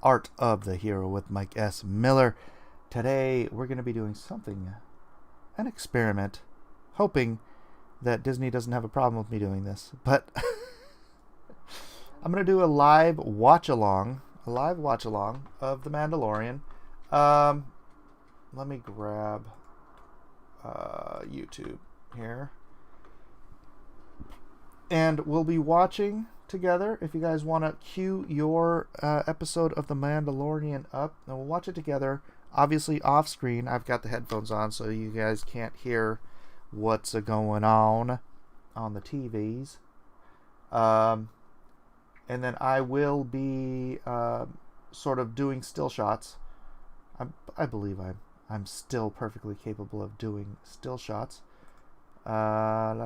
Art of the Hero with Mike S. Miller. Today we're going to be doing something, an experiment, hoping that Disney doesn't have a problem with me doing this. But I'm going to do a live watch-along of The Mandalorian. Let me grab YouTube here. And we'll be watching together. If you guys want to queue your episode of The Mandalorian up, and we'll watch it together. Obviously off screen. I've got the headphones on so you guys can't hear what's going on the TVs. And then I will be sort of doing still shots. I believe I'm still perfectly capable of doing still shots. One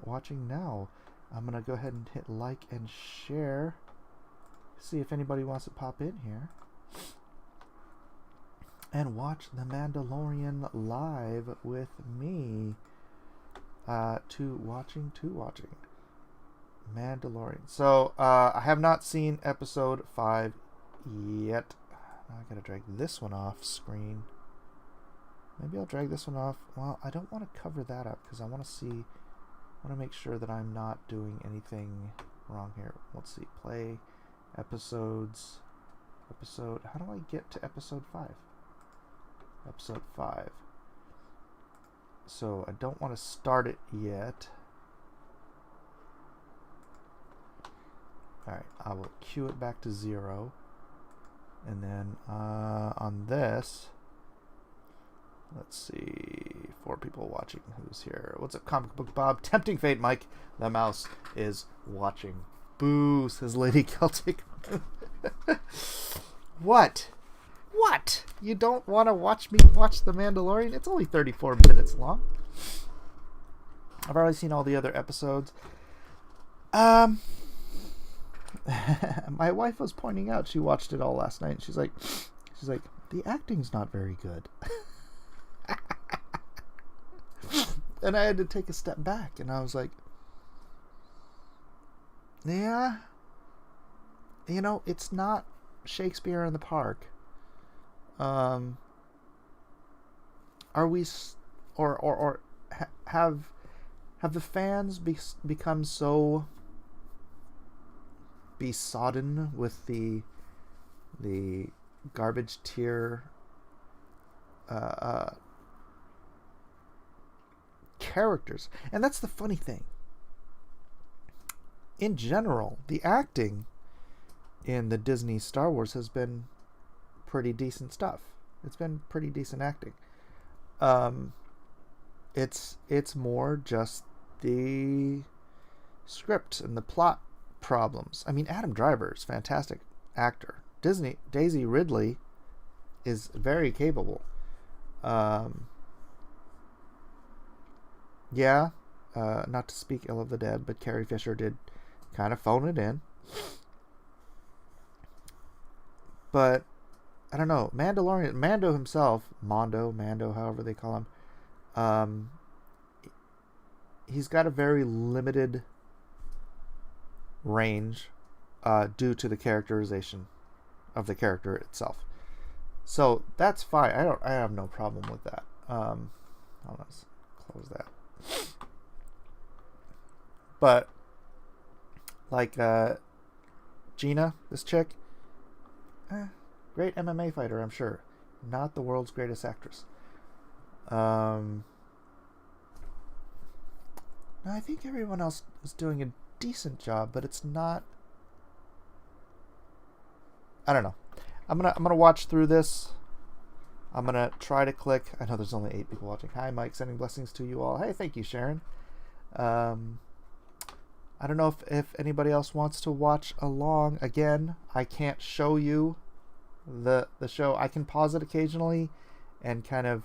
watching now. I'm gonna go ahead and hit like and share. See if anybody wants to pop in here and watch The Mandalorian live with me. To watching Mandalorian. So I have not seen episode 5 yet. I gotta drag this one off screen. Maybe I'll drag this one off. Well, I don't want to cover that up because I want to make sure that I'm not doing anything wrong here. Let's see. Play episodes. How do I get to episode 5? Episode 5. So I don't want to start it yet. Alright, I will cue it back to 0. And then on this, let's see, 4 people watching. Who's here? What's up, Comic Book Bob? Tempting fate, Mike. The mouse is watching. Boo, says Lady Celtic. What? You don't want to watch me watch The Mandalorian? It's only 34 minutes long. I've already seen all the other episodes. My wife was pointing out, she watched it all last night, and she's like, the acting's not very good. And I had to take a step back, and I was like, yeah, it's not Shakespeare in the Park. Are we, or have the fans become so besodden with the garbage tier characters? And that's the funny thing. In general, the acting in the Disney Star Wars has been pretty decent stuff. It's been pretty decent acting. It's more just the script and the plot problems. I mean, Adam Driver is a fantastic actor. Daisy Ridley is very capable. Not to speak ill of the dead, but Carrie Fisher did kind of phone it in. But I don't know, Mando himself, Mando, however they call him, he's got a very limited range due to the characterization of the character itself. So that's fine. I have no problem with that. Let's close that. But like Gina, this chick, great MMA fighter, I'm sure. Not the world's greatest actress. I think everyone else is doing a decent job, but it's not. I don't know. I'm gonna watch through this. I'm gonna try to click. I know there's only 8 people watching. Hi, Mike. Sending blessings to you all. Hey, thank you, Sharon. I don't know if anybody else wants to watch along. Again, I can't show you the show. I can pause it occasionally and kind of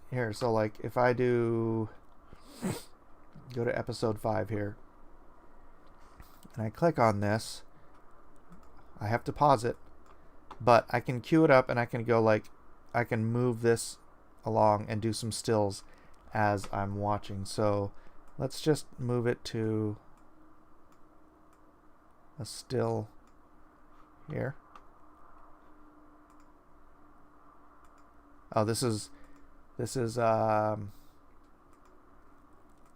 here. So like if I do go to episode 5 here and I click on this, I have to pause it, but I can queue it up and I can go like, I can move this along and do some stills as I'm watching. So let's just move it to a still here. Oh, this is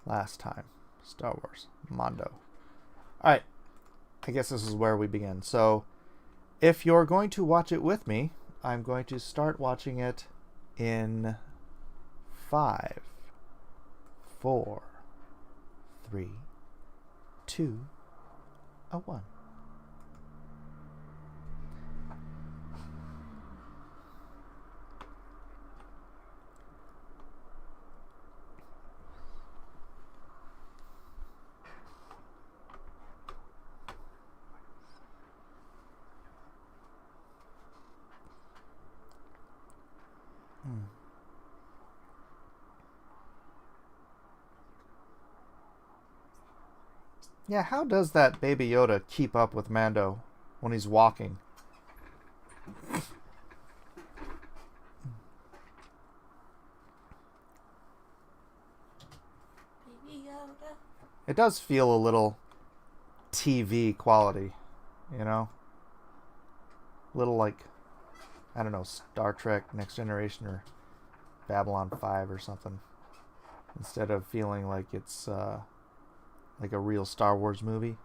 last time. Star Wars. Mondo. Alright. I guess this is where we begin. So, if you're going to watch it with me, I'm going to start watching it in 5, 4, 3, 2, 1. Yeah, how does that Baby Yoda keep up with Mando when he's walking? Baby Yoda. It does feel a little TV quality, you know? Little like, I don't know, Star Trek Next Generation or Babylon 5 or something. Instead of feeling like it's like a real Star Wars movie.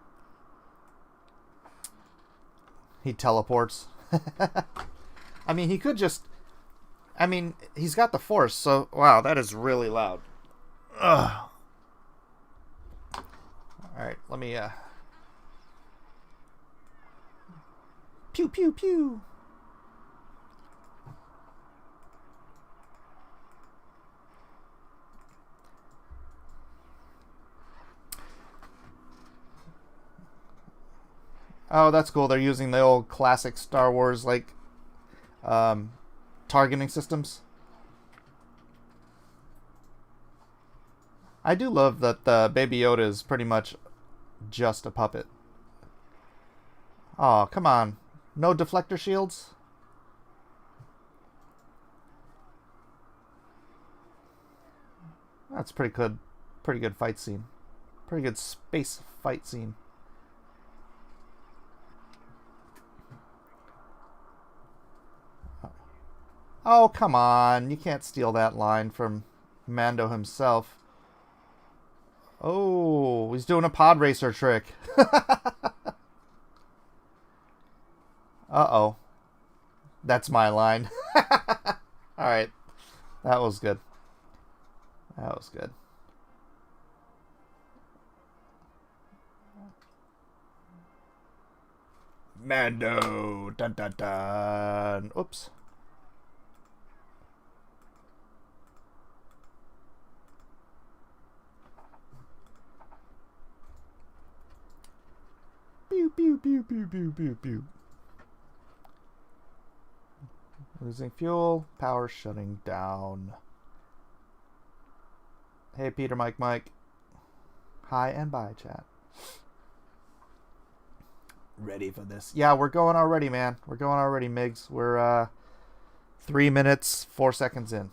He teleports. I mean, he could just... I mean, he's got the Force, so... Wow, that is really loud. Ugh. Alright, let me... Pew, pew, pew. Oh, that's cool. They're using the old classic Star Wars, like, targeting systems. I do love that the Baby Yoda is pretty much just a puppet. Oh, come on. No deflector shields? That's pretty good. Pretty good fight scene. Pretty good space fight scene. Oh, come on. You can't steal that line from Mando himself. Oh, he's doing a pod racer trick. Uh-oh. That's my line. Alright. That was good. That was good. Mando. Dun dun dun. Oops. Pew, pew, pew, pew, pew, pew, pew. Losing fuel. Power shutting down. Hey, Peter, Mike. Hi and bye, chat. Ready for this. Yeah, we're going already, man. We're going already, Migs. We're 3 minutes, 4 seconds in.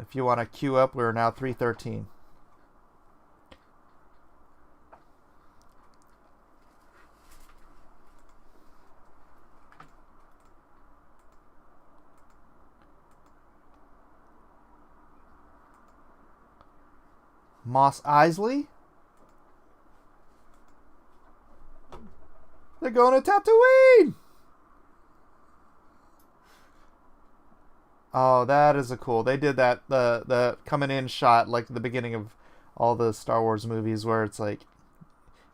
If you want to queue up, we're now 3:13. Moss Eisley? They're going to Tatooine! Oh, that is a cool. They did that, the coming in shot, like the beginning of all the Star Wars movies where it's like,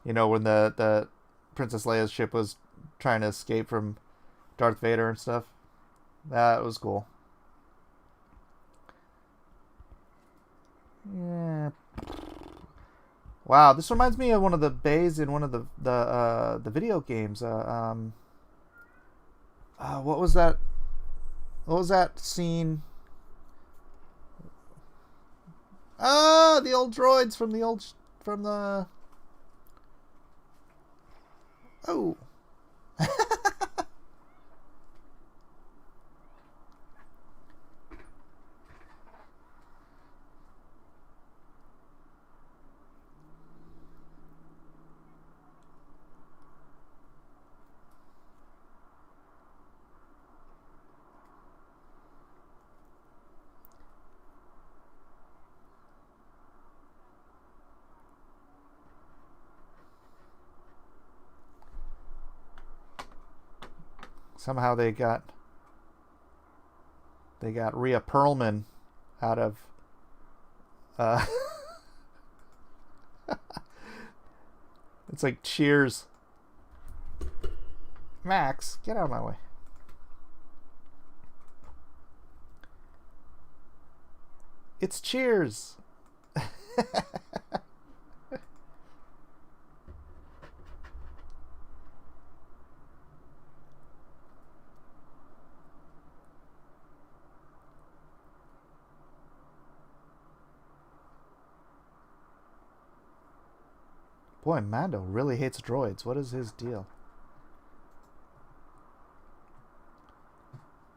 you know, when the Princess Leia's ship was trying to escape from Darth Vader and stuff. That was cool. Yeah. Wow, this reminds me of one of the bays in one of the video games. What was that? What was that scene? Ah, the old droids from the Oh. Somehow they got Rhea Perlman out of it's like Cheers. Max, get out of my way. It's Cheers. Boy, Mando really hates droids. What is his deal?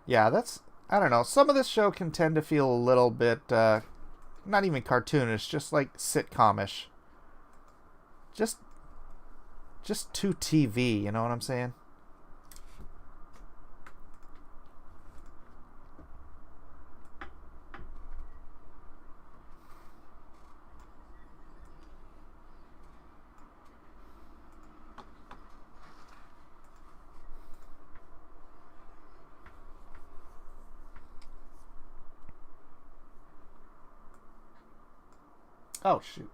Yeah, I don't know. Some of this show can tend to feel a little bit, not even cartoonish, just like sitcomish. Just too TV, you know what I'm saying? Oh, shoot.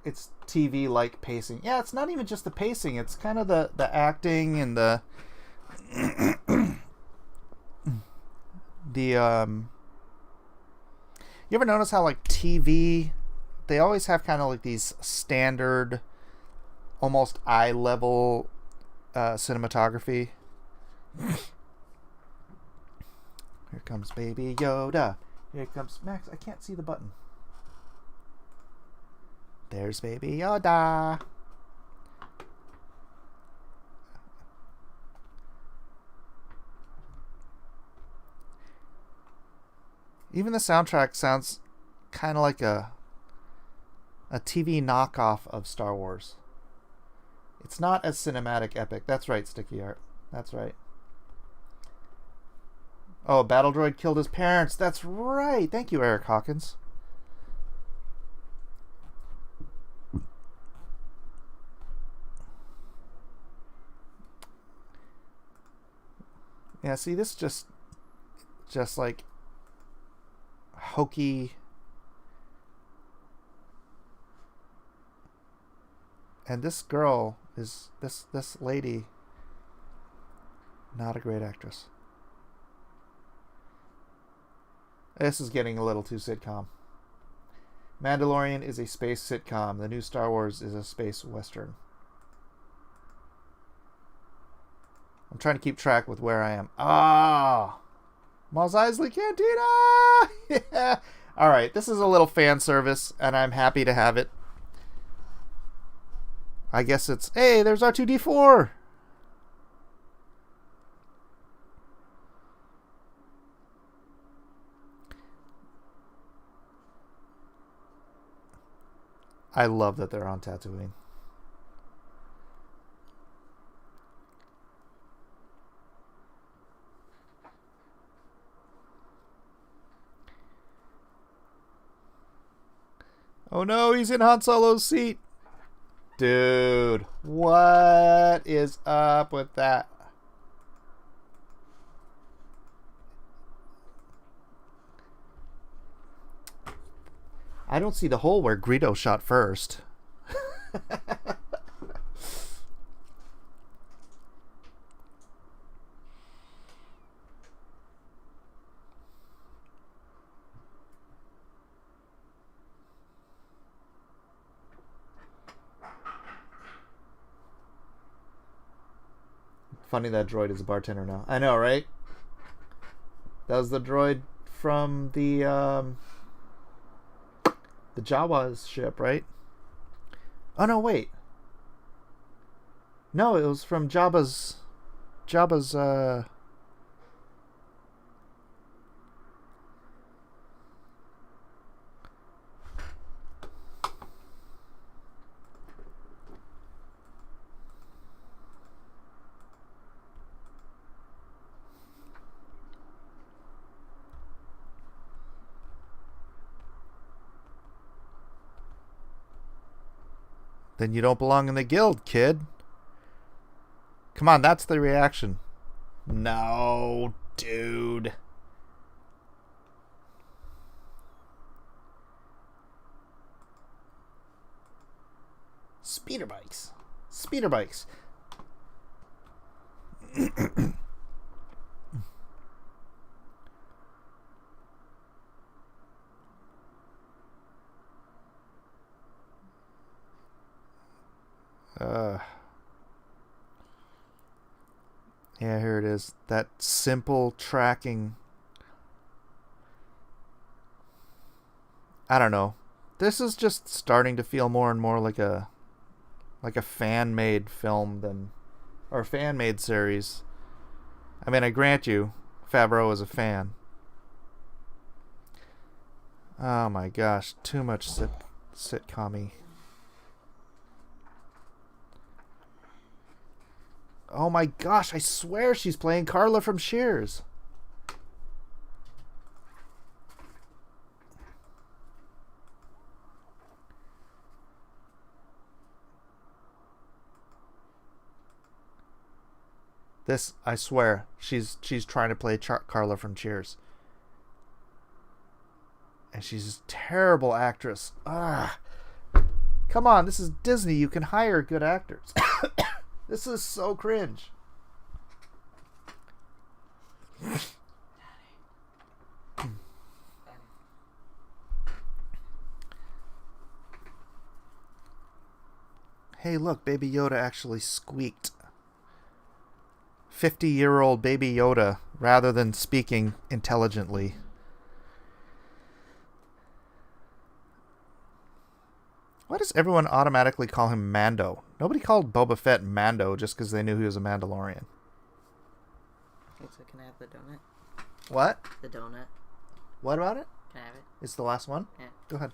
It's TV-like pacing. Yeah, it's not even just the pacing. It's kind of the acting and the you ever notice how like TV, they always have kind of like these standard, almost eye level cinematography. Here comes Baby Yoda. Here comes Max. I can't see the button. There's Baby Yoda. Even the soundtrack sounds kind of like a TV knockoff of Star Wars. It's not as cinematic epic. That's right, Sticky Art. That's right. Oh, a battle droid killed his parents. That's right. Thank you, Eric Hawkins. Yeah, see, this just like hokey. And this girl is this lady, not a great actress. This is getting a little too sitcom. Mandalorian is a space sitcom. The new Star Wars is a space western. I'm trying to keep track with where I am. Mos Eisley Cantina! Yeah. Alright, this is a little fan service, and I'm happy to have it. I guess it's... Hey, there's R2-D4! I love that they're on Tatooine. Oh no, he's in Han Solo's seat. Dude, what is up with that? I don't see the hole where Greedo shot first. Funny that droid is a bartender now. I know, right? That was the droid from the Jawa's ship, right? Oh no, wait. No, it was from Jabba's Then you don't belong in the guild, kid. Come on, that's the reaction. No, dude. Speeder bikes. Speeder bikes. Yeah, here it is. That simple tracking. I don't know. This is just starting to feel more and more like a fan-made film than, or fan-made series. I mean, I grant you, Favreau is a fan. Oh my gosh, too much sitcom-y. Oh my gosh, I swear she's playing Carla from Cheers. This, I swear, she's trying to play Carla from Cheers. And she's a terrible actress. Ah, come on, this is Disney. You can hire good actors. This is so cringe. Hey, look, Baby Yoda actually squeaked. 50-year-old Baby Yoda, rather than speaking intelligently. Why does everyone automatically call him Mando? Nobody called Boba Fett Mando just because they knew he was a Mandalorian. Okay, so can I have the donut? What? The donut. What about it? Can I have it? It's the last one? Yeah. Go ahead.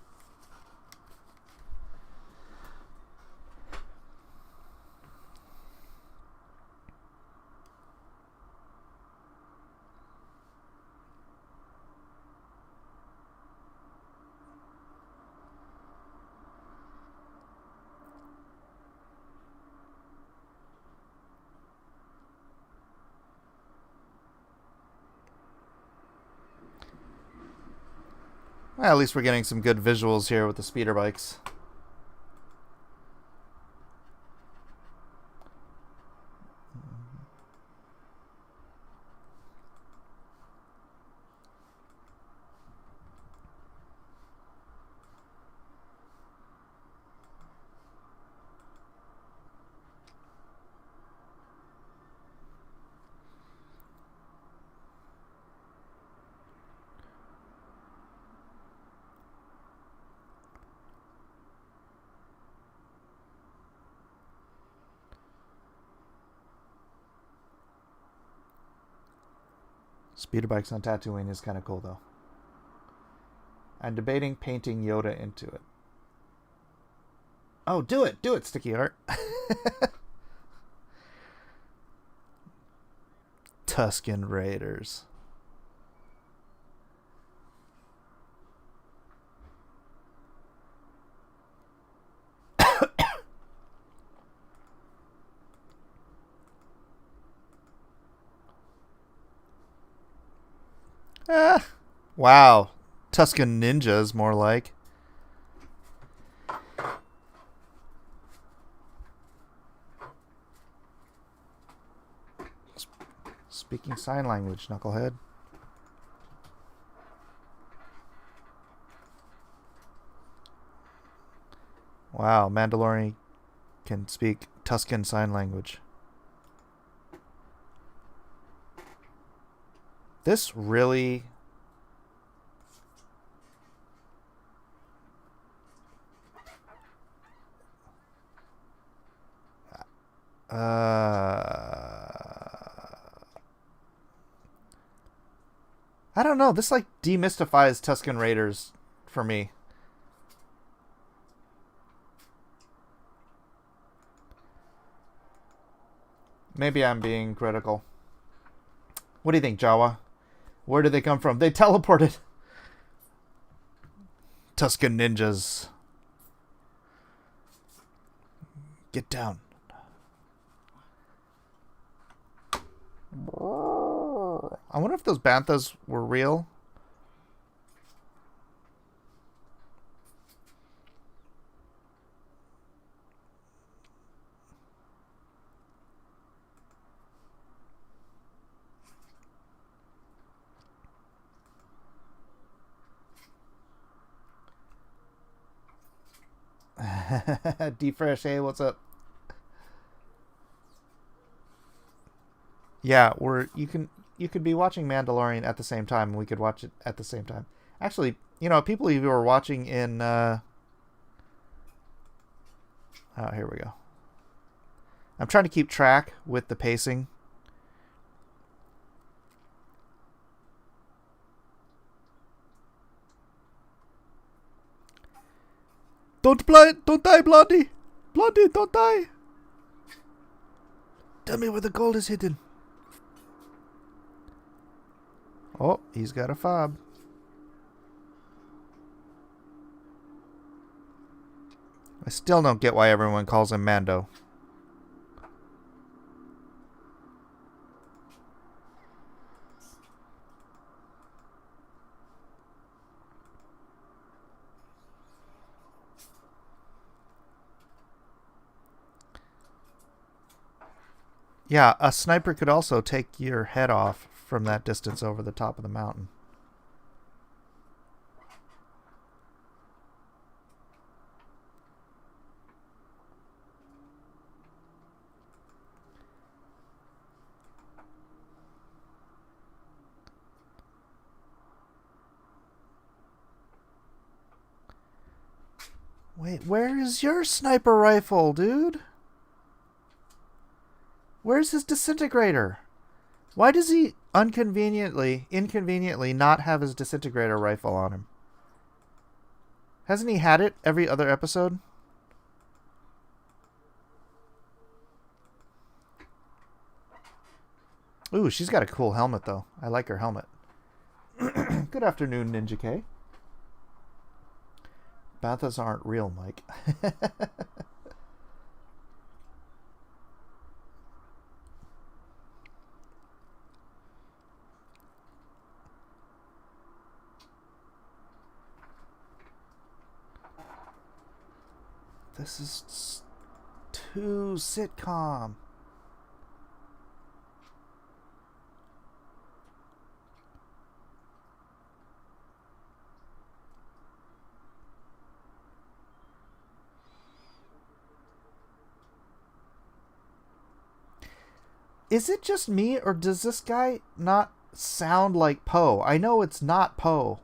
Well, at least we're getting some good visuals here with the speeder bikes. Speeder bikes on Tatooine is kind of cool, though. I'm debating painting Yoda into it. Oh, do it! Do it, Sticky Art! Tusken Raiders. Wow. Tusken Ninjas, more like. Speaking sign language, knucklehead. Wow, Mandalorian can speak Tusken sign language. This really... I don't know. This like demystifies Tusken Raiders for me. Maybe I'm being critical. What do you think, Jawa? Where did they come from? They teleported. Tusken Ninjas. Get down. I wonder if those banthas were real. D-Fresh, hey, what's up? Yeah, you could be watching Mandalorian at the same time, and we could watch it at the same time. Actually, people who are watching in oh, here we go. I'm trying to keep track with the pacing. Don't die, Blondie! Blondie, don't die! Tell me where the gold is hidden. Oh, he's got a fob. I still don't get why everyone calls him Mando. Yeah, a sniper could also take your head off from that distance over the top of the mountain. Wait, where is your sniper rifle, dude? Where's his disintegrator? Why does he inconveniently not have his disintegrator rifle on him? Hasn't he had it every other episode? Ooh, she's got a cool helmet, though. I like her helmet. Good afternoon, Ninja K. Banthas aren't real, Mike. This is too sitcom. Is it just me, or does this guy not sound like Poe? I know it's not Poe.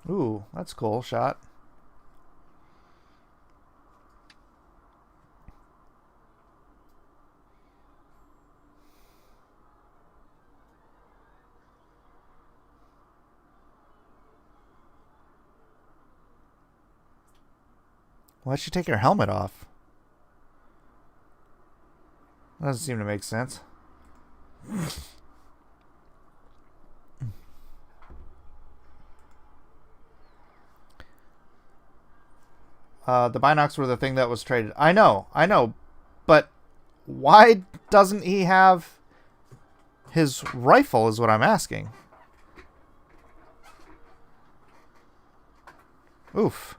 Ooh, that's cool shot. Why'd she take her helmet off? That doesn't seem to make sense. The binocs were the thing that was traded. I know. But why doesn't he have his rifle is what I'm asking. Oof.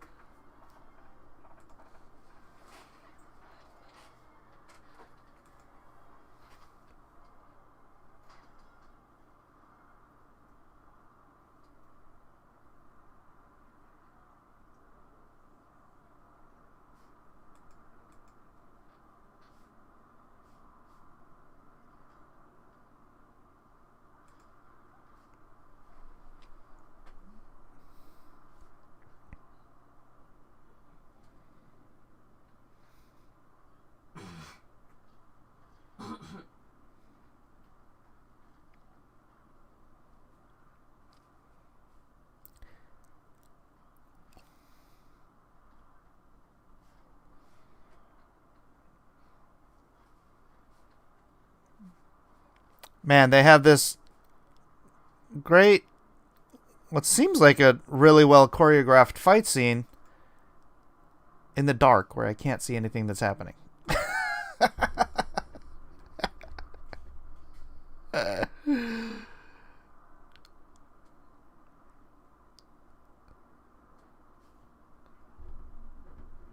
Man, they have this great, what seems like a really well choreographed fight scene in the dark where I can't see anything that's happening.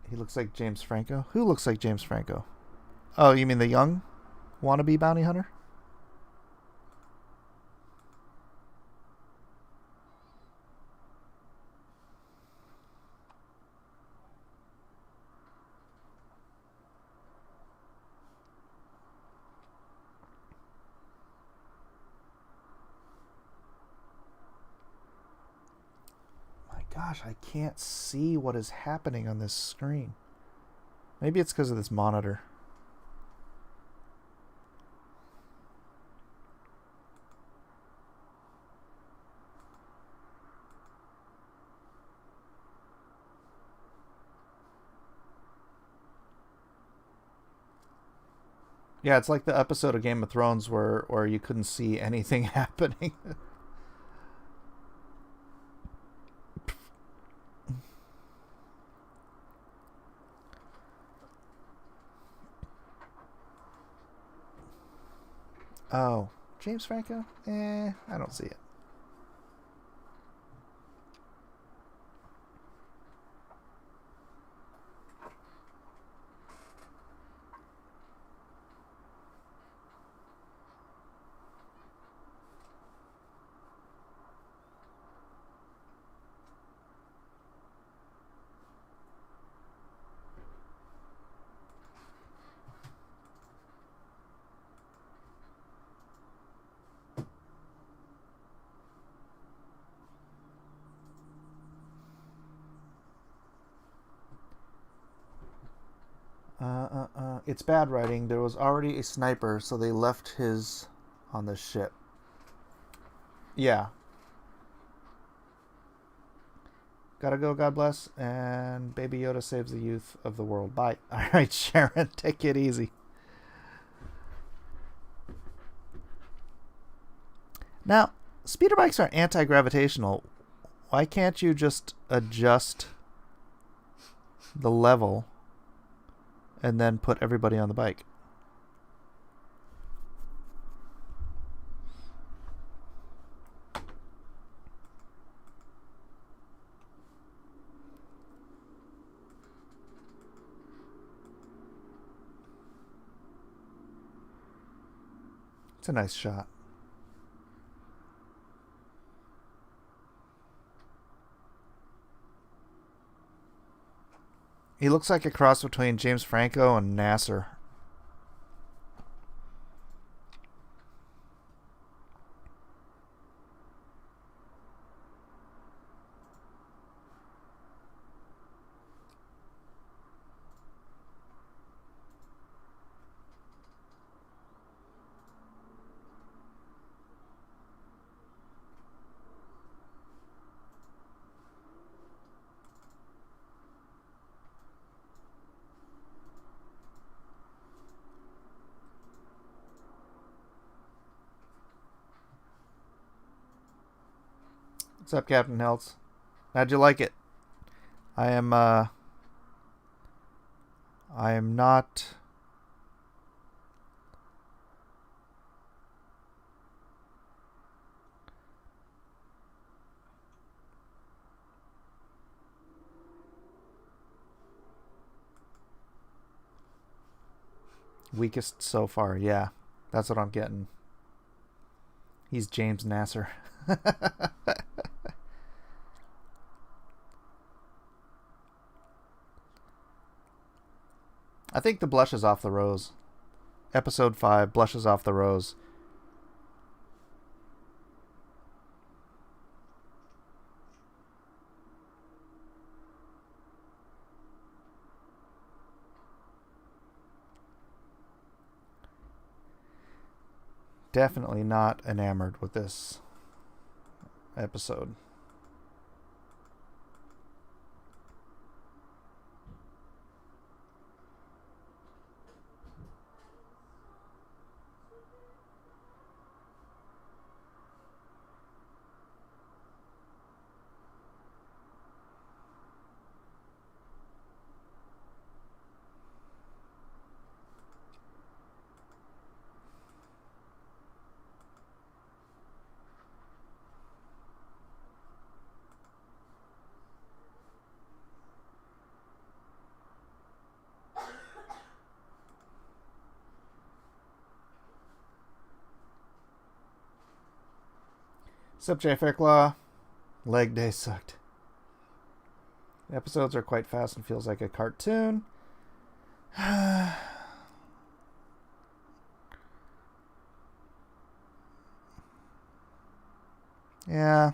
He looks like James Franco. Who looks like James Franco? Oh, you mean the young wannabe bounty hunter? Gosh, I can't see what is happening on this screen. Maybe it's because of this monitor. Yeah, it's like the episode of Game of Thrones where you couldn't see anything happening. Oh, James Franco? I don't see it. It's bad writing. There was already a sniper, so they left his on the ship. Yeah. Gotta go, God bless. And Baby Yoda saves the youth of the world. Bye. Alright, Sharon, take it easy. Now, speeder bikes are anti-gravitational. Why can't you just adjust the level and then put everybody on the bike? It's a nice shot. He looks like a cross between James Franco and Nasser. What's up, Captain Heltz? How'd you like it? I am not weakest so far. Yeah, that's what I'm getting. He's James Nasser. I think the blush is off the rose. Episode 5, blushes off the rose. Definitely not enamored with this episode. Sup, J Fairclaw? Leg day sucked. The episodes are quite fast and feels like a cartoon. Yeah.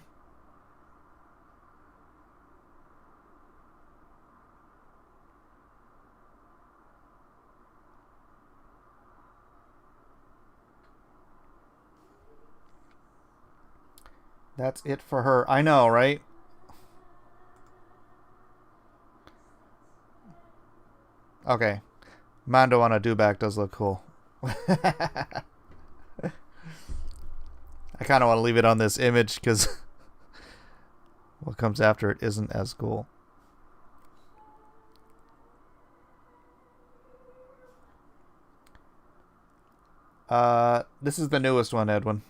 That's it for her. I know, right? Okay. Mando on a dewback does look cool. I kind of want to leave it on this image because what comes after it isn't as cool. This is the newest one, Edwin.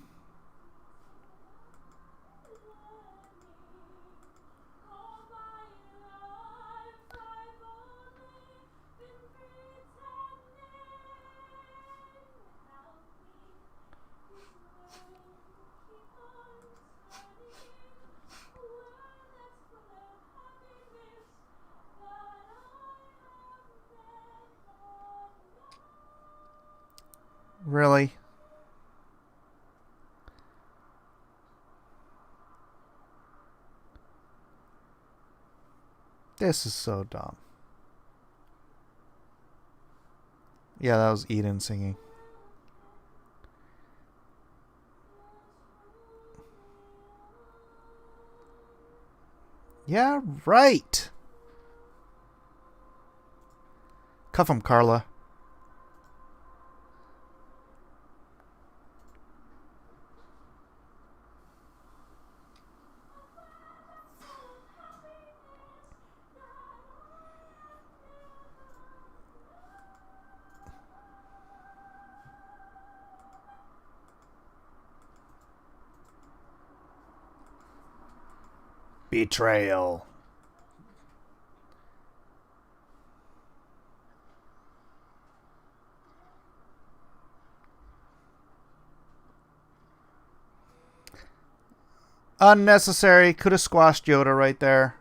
Really? This is so dumb. Yeah, that was Eden singing. Yeah, right. Cuff him, Carla. Betrayal. Unnecessary. Could have squashed Yoda right there.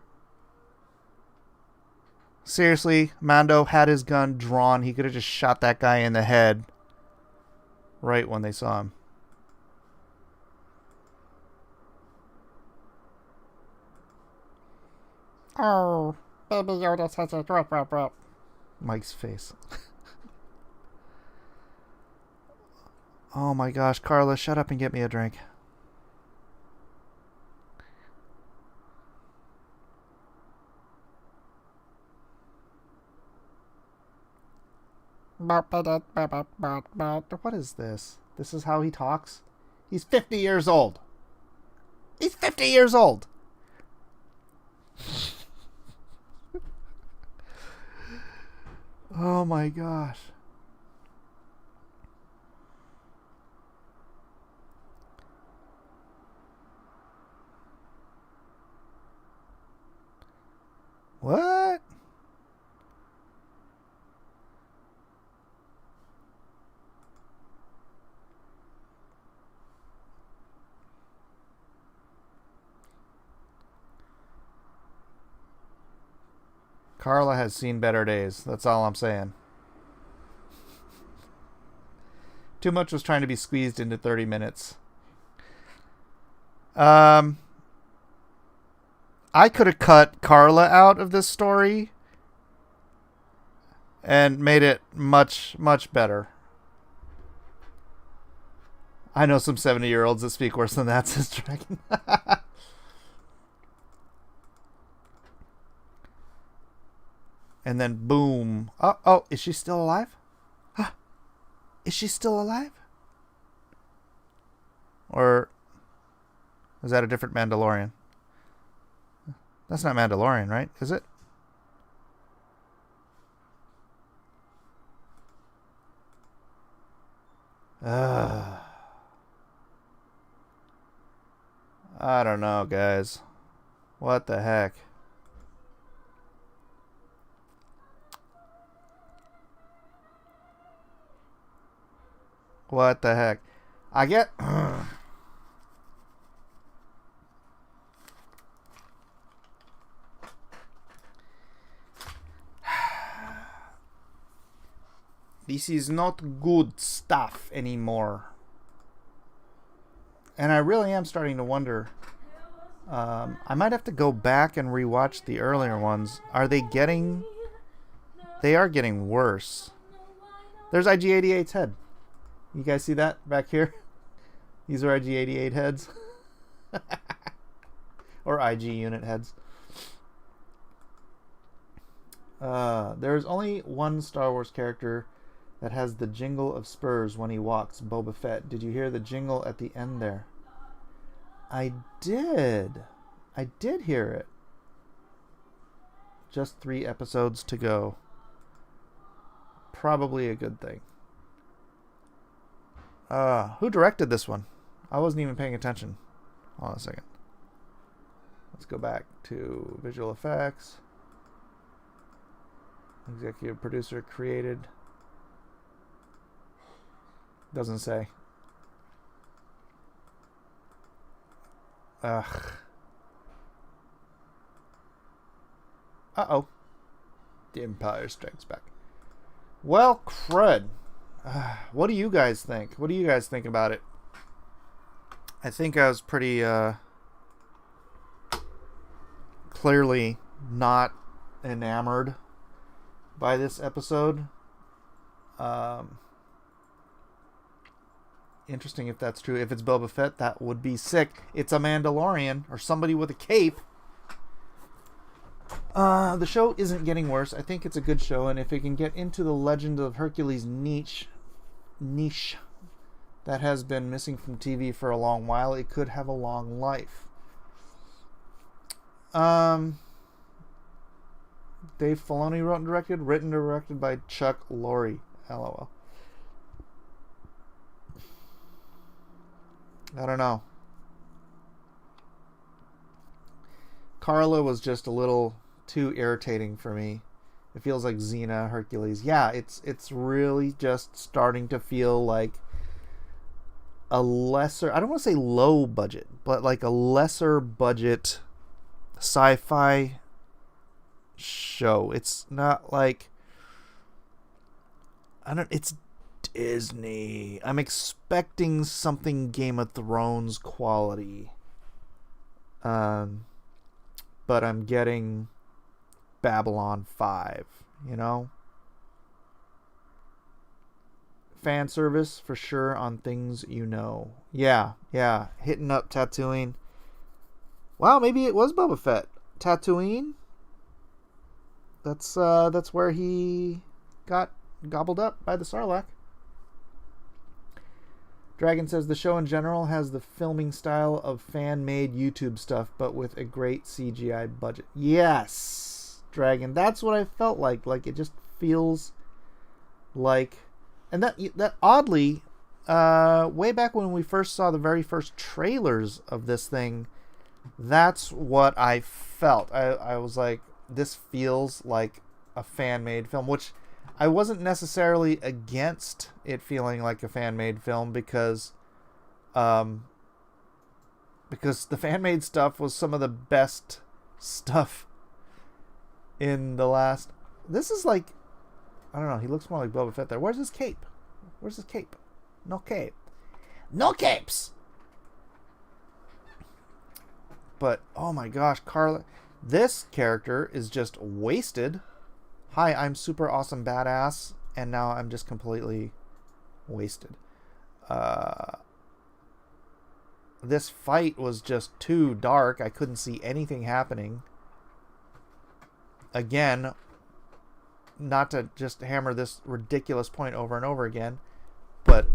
Seriously, Mando had his gun drawn. He could have just shot that guy in the head right when they saw him. Oh, Baby Yoda says it. Rip. Mike's face. Oh my gosh, Carla, shut up and get me a drink. What is this? This is how he talks? He's 50 years old. He's 50 years old. Oh my gosh. What? Carla has seen better days. That's all I'm saying. Too much was trying to be squeezed into 30 minutes. I could have cut Carla out of this story and made it much, much better. I know some 70-year-olds that speak worse than that, says Dragon. And then boom. Oh, is she still alive? Is she still alive? Or is that a different Mandalorian? That's not Mandalorian, right? Is it? I don't know, guys. What the heck? What the heck? I get... This is not good stuff anymore. And I really am starting to wonder. I might have to go back and rewatch the earlier ones. Are they getting... They are getting worse. There's IG-88's head. You guys see that back here? These are IG-88 heads. Or IG unit heads. There's only one Star Wars character that has the jingle of spurs when he walks, Boba Fett. Did you hear the jingle at the end there? I did. I did hear it. Just 3 episodes to go. Probably a good thing. Who directed this one? I wasn't even paying attention. Hold on a second. Let's go back to visual effects. Executive producer created. Doesn't say. Ugh. Uh-oh. The Empire Strikes Back. Well, crud. What do you guys think? What do you guys think about it? I think I was pretty clearly not enamored by this episode. Interesting if that's true. If it's Boba Fett, that would be sick. It's a Mandalorian or somebody with a cape. The show isn't getting worse. I think it's a good show, and if it can get into the Legend of Hercules niche that has been missing from TV for a long while, it could have a long life. Dave Filoni wrote and directed, written and directed by Chuck Lorre. LOL. I don't know. Carla was just a little too irritating for me. It feels like Xena, Hercules. Yeah, it's really just starting to feel like a lesser, I don't want to say low budget, but like a lesser budget sci-fi show. It's not like, it's Disney. I'm expecting something Game of Thrones quality. But I'm getting Babylon 5, you know? Fan service for sure on things you know. Yeah. Hitting up Tatooine. Wow, maybe it was Boba Fett. Tatooine? That's where he got gobbled up by the Sarlacc. Dragon says the show in general has the filming style of fan-made YouTube stuff, but with a great CGI budget. Yes, Dragon. That's what I felt like. Like, it just feels like... And that oddly, way back when we first saw the very first trailers of this thing, that's what I felt. I was like, this feels like a fan-made film, which I wasn't necessarily against it feeling like a fan-made film because the fan-made stuff was some of the best stuff in the last... This is like... I don't know, he looks more like Boba Fett there. Where's his cape? Where's his cape? No cape. No capes! But, oh my gosh, Carla... This character is just wasted. Hi, I'm super awesome badass, and now I'm just completely wasted. This fight was just too dark. I couldn't see anything happening. Again, not to just hammer this ridiculous point over and over again, but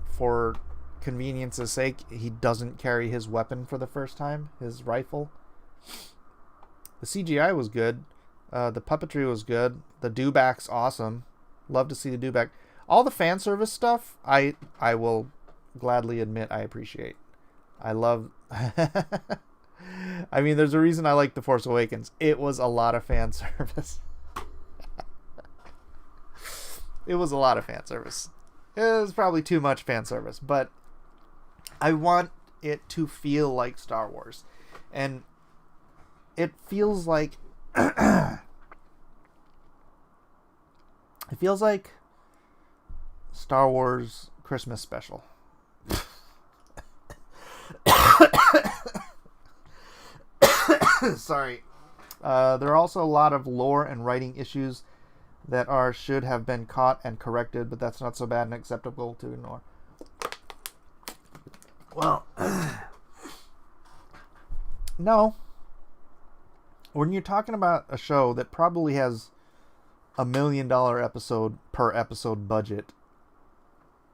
for convenience's sake, he doesn't carry his weapon for the first time, his rifle. The CGI was good. The puppetry was good. The dewback's awesome. Love to see the dewback. All the fan service stuff, I will gladly admit I appreciate. I love... I mean, there's a reason I like The Force Awakens. It was a lot of fan service. It was a lot of fan service. It was probably too much fan service, but I want it to feel like Star Wars. And it feels like... it feels like Star Wars Christmas special. Sorry. There are also a lot of lore and writing issues that should have been caught and corrected, but that's not so bad and acceptable to ignore. Well, no. When you're talking about a show that probably has $1 million episode per episode budget,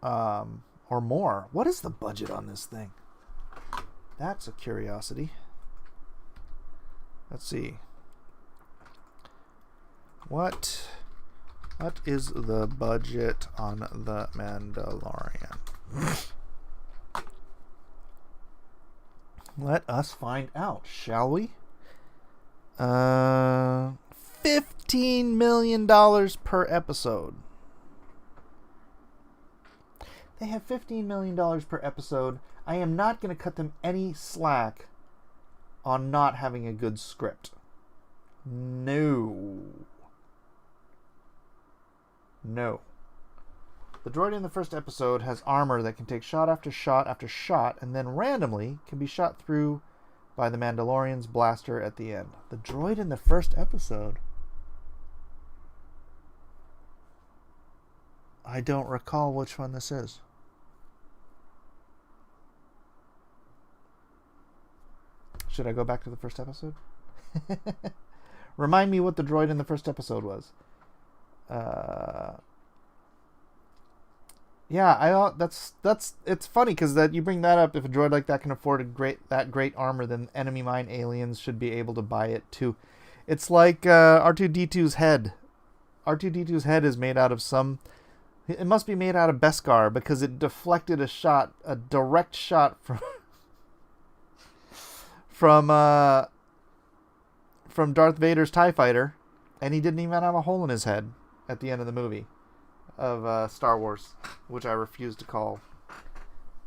or more, what is the budget on this thing? That's a curiosity. Let's see. What is the budget on The Mandalorian? Let us find out, shall we? $15 million per episode. They have $15 million per episode. I am not going to cut them any slack on not having a good script. No. The droid in the first episode has armor that can take shot after shot after shot, and then randomly can be shot through by the Mandalorian's blaster at the end. The droid in the first episode? I don't recall which one this is. Should I go back to the first episode? Remind me what the droid in the first episode was. Yeah, that's it's funny because that you bring that up. If a droid like that can afford that great armor, then enemy mine aliens should be able to buy it too. It's like R2-D2's head. R2-D2's head is made out of some. It must be made out of Beskar because it deflected a direct shot from Darth Vader's TIE fighter, and he didn't even have a hole in his head at the end of the movie of Star Wars, which I refuse to call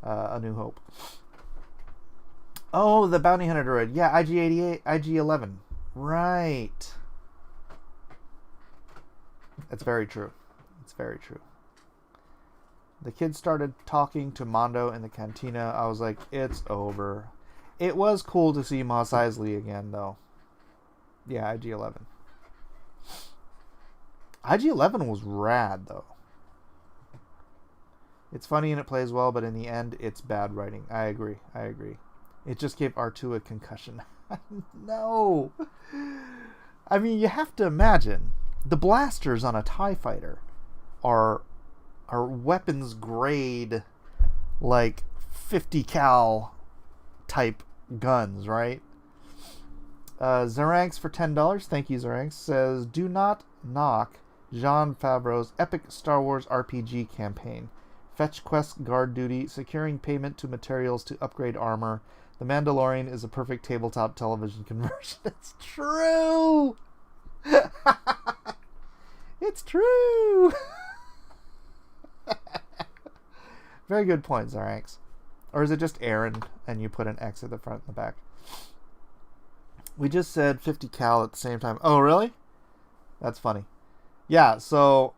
A New Hope. Oh, the bounty hunter droid. Yeah, IG-88, IG-11. Right. It's very true. It's very true. The kids started talking to Mondo in the cantina. I was like, it's over. It was cool to see Mos Eisley again, though. Yeah, IG-11. IG-11 was rad, though. It's funny and it plays well, but in the end, it's bad writing. I agree. It just gave R2 a concussion. No. I mean, you have to imagine the blasters on a TIE fighter are weapons grade, like 50 cal type guns, right? Zaranx for $10. Thank you, Zaranx. Says, do not knock Jon Favreau's epic Star Wars RPG campaign. Fetch quest, guard duty, securing payment to materials to upgrade armor. The Mandalorian is a perfect tabletop television conversion. It's true! It's true! Very good point, Zaranx. Or is it just Aaron and you put an X at the front and the back? We just said 50 cal at the same time. Oh, really? That's funny. Yeah, so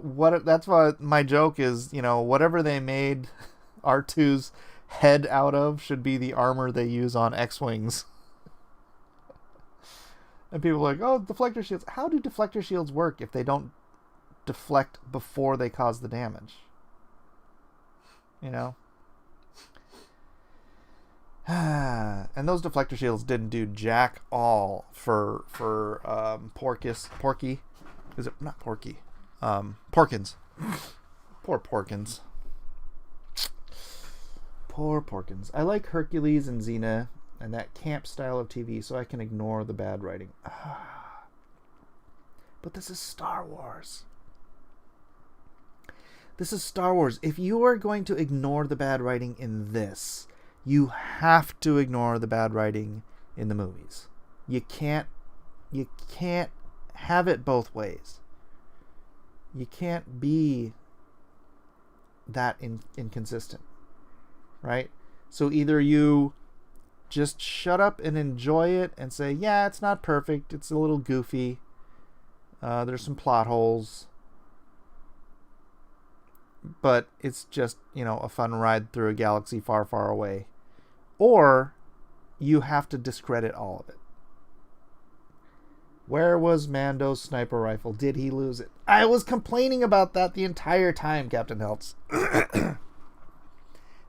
what? That's what my joke is. You know, whatever they made R2's head out of should be the armor they use on X-Wings. And people are like, oh, deflector shields. How do deflector shields work if they don't deflect before they cause the damage? You know? And those deflector shields didn't do jack all for Porky. Is it not Porky? Porkins. Poor Porkins. Poor Porkins. I like Hercules and Xena and that camp style of TV, so I can ignore the bad writing. But this is Star Wars. This is Star Wars. If you are going to ignore the bad writing in this, you have to ignore the bad writing in the movies. You can't have it both ways. You can't be that inconsistent, right? So either you just shut up and enjoy it and say, yeah, it's not perfect, it's a little goofy, there's some plot holes, but it's just, a fun ride through a galaxy far, far away. Or you have to discredit all of it. Where was Mando's sniper rifle? Did he lose it? I was complaining about that the entire time, Captain Heltz.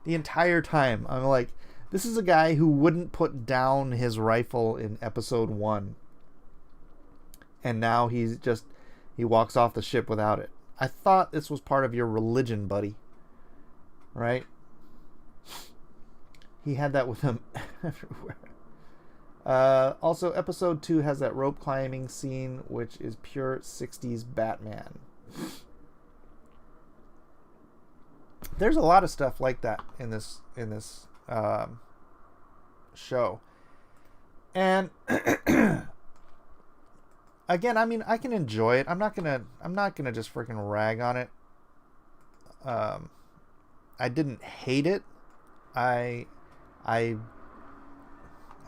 The entire time. I'm like, this is a guy who wouldn't put down his rifle in episode 1. And now he walks off the ship without it. I thought this was part of your religion, buddy. Right? He had that with him everywhere. Also, episode 2 has that rope climbing scene, which is pure 60s Batman. There's a lot of stuff like that in this show. And again, I mean, I can enjoy it. I'm not gonna just freaking rag on it. I didn't hate it. I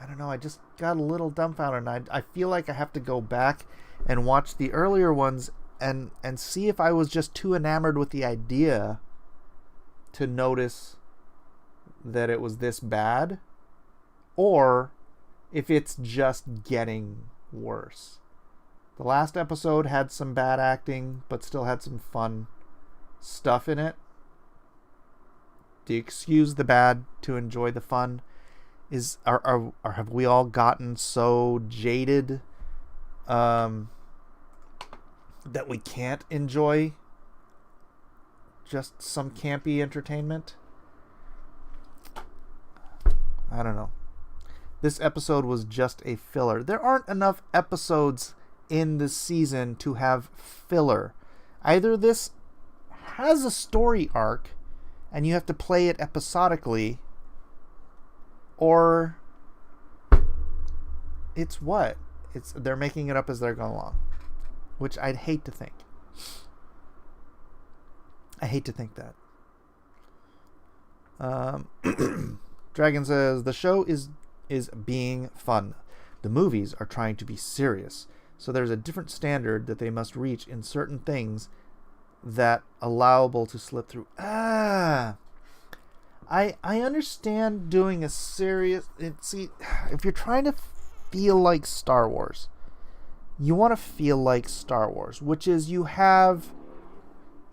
don't know. I just got a little dumbfounded, and I feel like I have to go back and watch the earlier ones and see if I was just too enamored with the idea to notice that it was this bad, or if it's just getting worse. The last episode had some bad acting, but still had some fun stuff in it. Do you excuse the bad to enjoy the fun? Have we all gotten so jaded that we can't enjoy just some campy entertainment? I don't know. This episode was just a filler. There aren't enough episodes in this season to have filler. Either this has a story arc and you have to play it episodically, or it's what? They're making it up as they're going along, which I'd hate to think. I hate to think that. Dragon says, the show is being fun. The movies are trying to be serious. So there's a different standard that they must reach in certain things that allowable to slip through. I understand doing a serious... See, if you're trying to feel like Star Wars, you want to feel like Star Wars, which is you have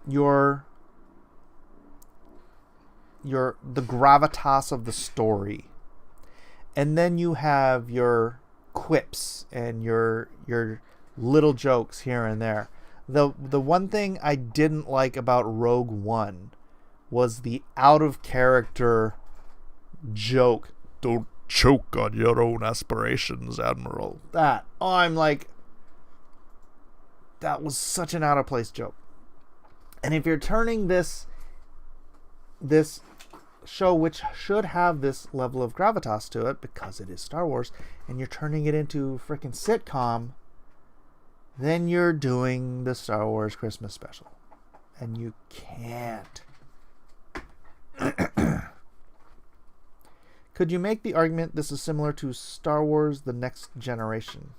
the gravitas of the story, and then you have your quips and your little jokes here and there. The one thing I didn't like about Rogue One was the out of character joke. Don't choke on your own aspirations, Admiral. I'm like, that was such an out of place joke. And if you're turning this show, which should have this level of gravitas to it because it is Star Wars, and you're turning it into a freaking sitcom, then you're doing the Star Wars Christmas special. And you can't. Could you make the argument this is similar to Star Wars The Next Generation?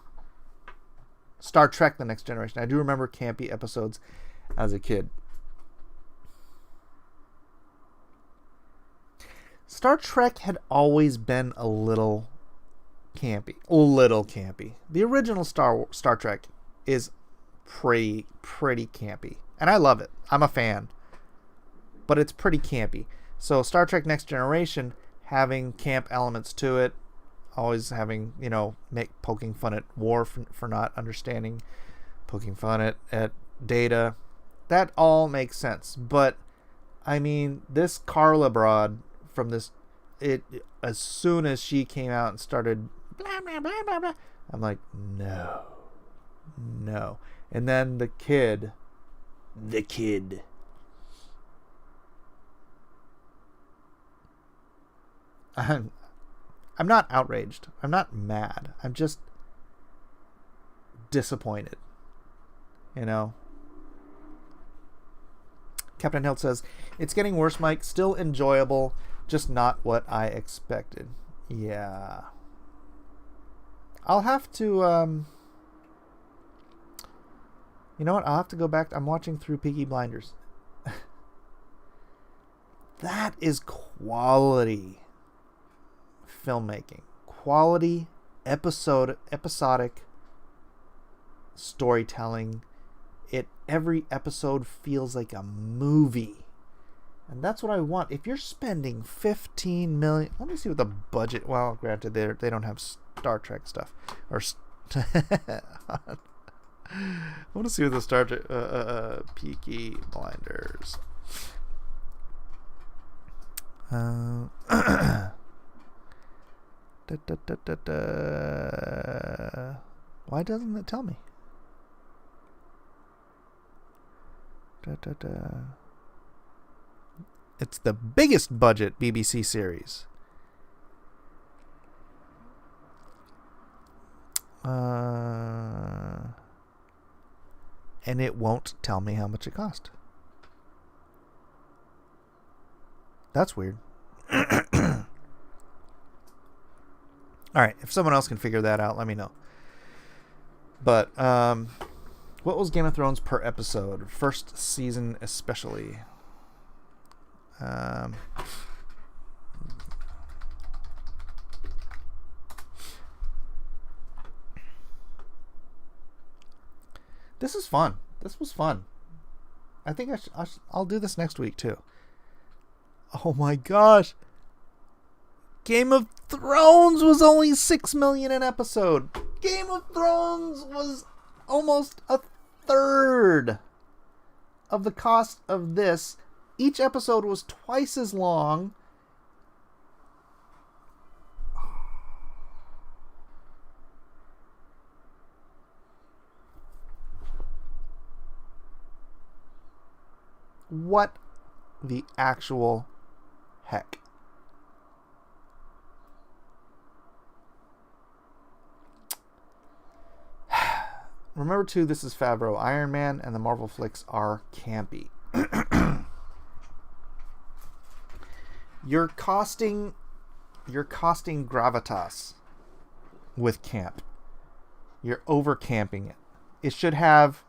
Star Trek The Next Generation. I do remember campy episodes as a kid. Star Trek had always been a little campy. The original Star Trek is pretty campy. And I love it. I'm a fan. But it's pretty campy. So Star Trek Next Generation having camp elements to it, always having, poking fun at Worf for not understanding, poking fun at Data, that all makes sense. But I mean, this Carla broad from this, as soon as she came out and started blah blah blah blah blah, I'm like, no. And then the kid. I'm not outraged. I'm not mad. I'm just disappointed. Captain Hilt says, it's getting worse, Mike. Still enjoyable, just not what I expected. Yeah. I'll have to, you know what? I'll have to go back. I'm watching through Peaky Blinders. That is quality filmmaking. Quality episodic storytelling. Every episode feels like a movie. And that's what I want. If you're spending $15 million, let me see what the budget. Well, granted, they don't have Star Trek stuff. Or I want to see what the Star Trek Peaky Blinders. Why doesn't it tell me? It's the biggest budget BBC series. And it won't tell me how much it cost. That's weird. All right, if someone else can figure that out, let me know. But what was Game of Thrones per episode? First season especially. This is fun. This was fun. I think I'll do this next week too. Oh my gosh. Game of Thrones was only $6 million an episode. Game of Thrones was almost a third of the cost of this. Each episode was twice as long. What the actual heck? Remember too, this is Favreau. Iron Man and the Marvel flicks are campy. You're costing gravitas with camp. You're over camping it. It should have,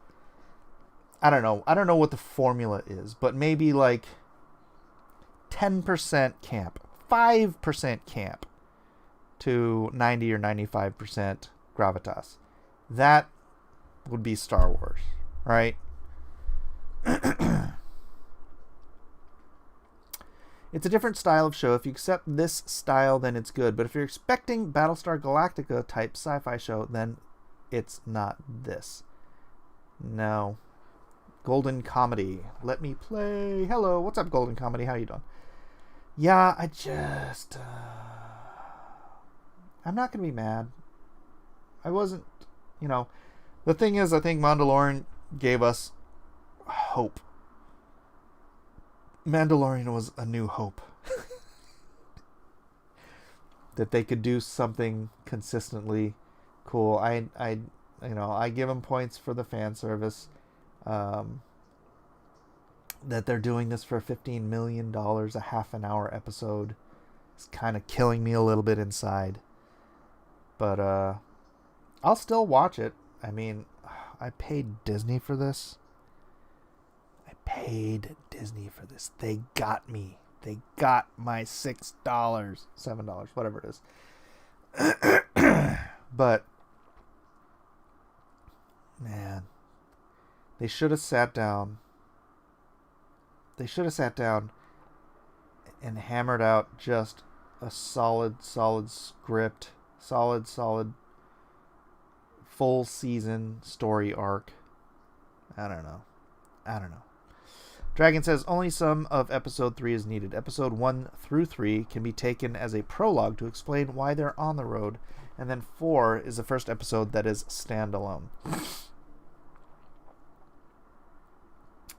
I don't know what the formula is, but maybe like 10% camp, 5% camp to 90 or 95% gravitas. That would be Star Wars, right? It's a different style of show. If you accept this style, then it's good. But if you're expecting Battlestar Galactica type sci-fi show, then it's not this. No. Golden Comedy. Let me play. Hello, what's up, Golden Comedy? How you doing? Yeah, I just... I'm not going to be mad. I wasn't... The thing is, I think Mandalorian gave us hope. Mandalorian was a new hope. That they could do something consistently cool. I give them points for the fan service. That they're doing this for $15 million, a half an hour episode. It's kind of killing me a little bit inside. But I'll still watch it. I mean, I paid Disney for this. They got me. They got my $6, $7, whatever it is. But, man, they should have sat down. And hammered out just a solid script, solid full season story arc. I don't know. Dragon says only some of episode 3 is needed. Episode 1 through 3 can be taken as a prologue to explain why they're on the road, and then 4 is the first episode that is standalone.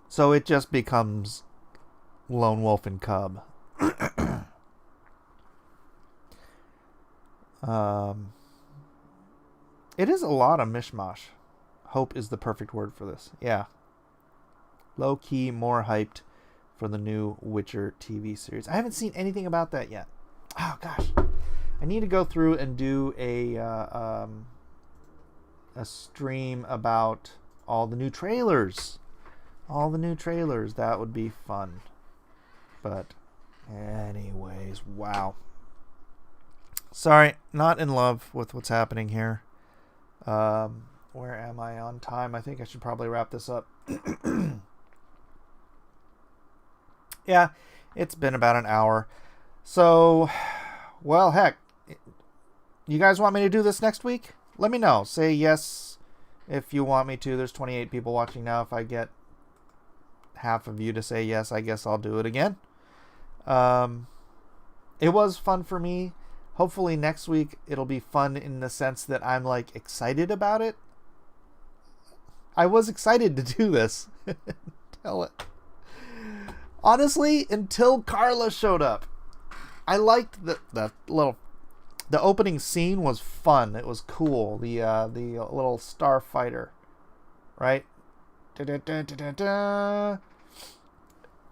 So it just becomes Lone Wolf and Cub. It is a lot of mishmash. Hope is the perfect word for this. Yeah. Low key, more hyped for the new Witcher TV series. I haven't seen anything about that yet. Oh gosh, I need to go through and do a stream about all the new trailers. That would be fun. But Anyways, wow. Sorry, not in love with what's happening here. Where am I on time? I think I should probably wrap this up. Yeah, it's been about an hour. So, well, heck. You guys want me to do this next week? Let me know. Say yes if you want me to. There's 28 people watching now. If I get half of you to say yes, I guess I'll do it again. It was fun for me. Hopefully next week it'll be fun in the sense that I'm like excited about it. I was excited to do this. Tell it. Honestly, until Carla showed up. I liked the opening scene was fun. It was cool. The little starfighter, right? Da-da-da-da-da-da.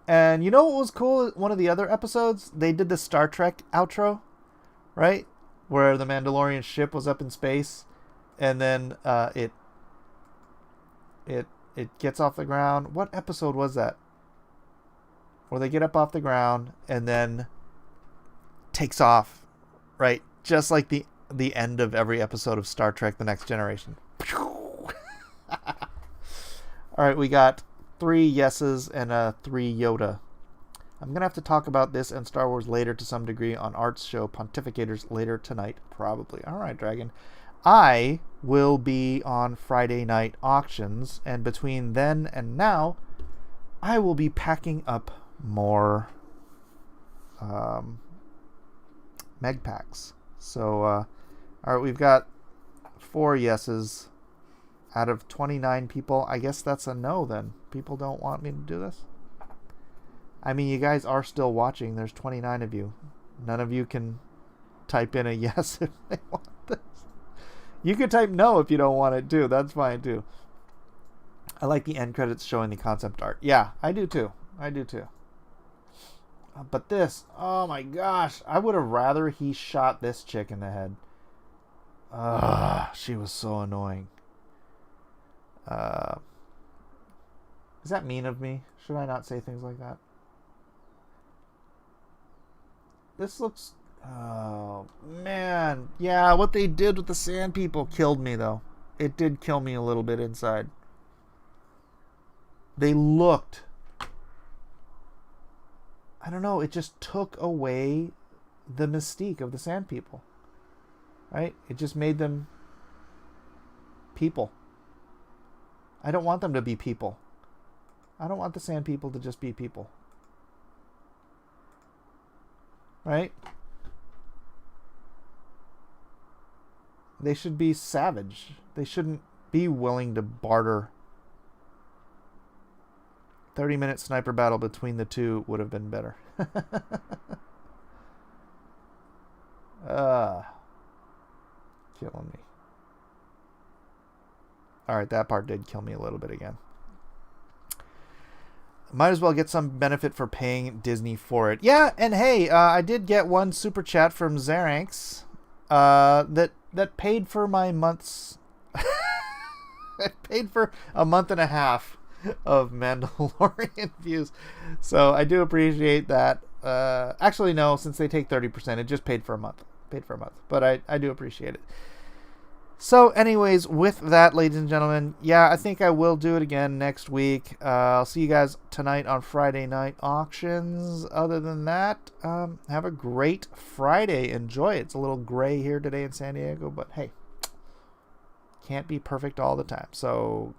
And you know what was cool? One of the other episodes, they did the Star Trek outro, right? Where the Mandalorian ship was up in space, and then it gets off the ground. What episode was that? Where they get up off the ground and then takes off, right? Just like the end of every episode of Star Trek: The Next Generation. All right, we got 3 yeses and 3 Yoda. I'm going to have to talk about this and Star Wars later to some degree on Art's show Pontificators later tonight, probably. All right, Dragon. I will be on Friday night auctions, and between then and now, I will be packing up more Meg packs. So, all right, we've got 4 yeses out of 29 people. I guess that's a no then. People don't want me to do this. I mean, you guys are still watching. There's 29 of you. None of you can type in a yes if they want this. You can type no if you don't want it too. That's fine too. I like the end credits showing the concept art. Yeah, I do too. But this, oh my gosh, I would have rather he shot this chick in the head. She was so annoying. Is that mean of me? Should I not say things like that? This looks... Oh, man. Yeah, what they did with the sand people killed me, though. It did kill me a little bit inside. They looked... I don't know, it just took away the mystique of the sand people. Right? It just made them people. I don't want them to be people. I don't want the sand people to just be people. Right? They should be savage. They shouldn't be willing to barter. 30-minute sniper battle between the two would have been better. Killing me. Alright, that part did kill me a little bit again. Might as well get some benefit for paying Disney for it. Yeah, and hey, I did get one super chat from Zaranx that paid for my month's... I paid for a month and a half of Mandalorian views. So I do appreciate that. Actually, no, since they take 30%, it just paid for a month. But I do appreciate it. So anyways, with that, ladies and gentlemen, yeah, I think I will do it again next week. I'll see you guys tonight on Friday night auctions. Other than that, have a great Friday. Enjoy it. It's a little gray here today in San Diego, but hey, can't be perfect all the time. So